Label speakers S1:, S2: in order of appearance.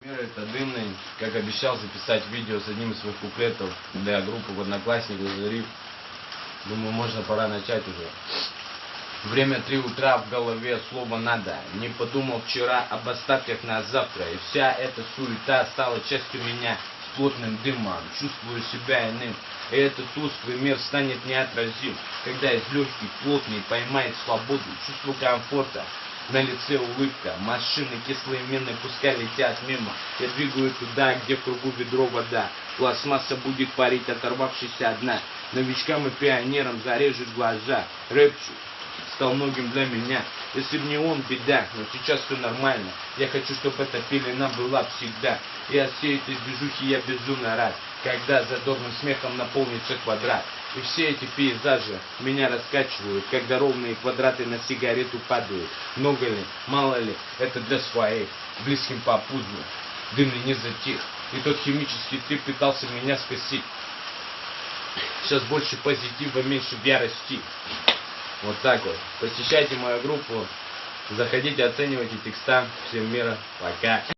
S1: Это Дымный, как обещал записать видео с одним из своих куплетов для группы в Одноклассниках «Зариф». Думаю, можно пора начать уже. Время 3 утра, в голове слово «надо». Не подумал вчера об остатках на завтра. И вся эта суета стала частью меня с плотным дымом. Чувствую себя иным. И этот тусклый мир станет неотразим, когда из легких плотный поймает свободу, чувство комфорта. На лице улыбка, машины кислые мины пускай летят мимо. Я двигаю туда, где в кругу ведро вода. Пластмасса будет парить, оторвавшись одна. Новичкам и пионерам зарежет глаза. Рэпчик стал многим для меня. Если б не он, беда, но сейчас все нормально. Я хочу, чтобы эта пелена была всегда. И от всей этой движухи я безумно рад, когда задорным смехом наполнится квадрат. И все эти пейзажи меня раскачивают, когда ровные квадраты на сигарету падают. Много ли, мало ли, это для своих, близким по пузу. Дымный не затих, и тот химический трип пытался меня скосить. Сейчас больше позитива, меньше ярости. Вот так вот. Посещайте мою группу, заходите, оценивайте текста. Всем мира, пока.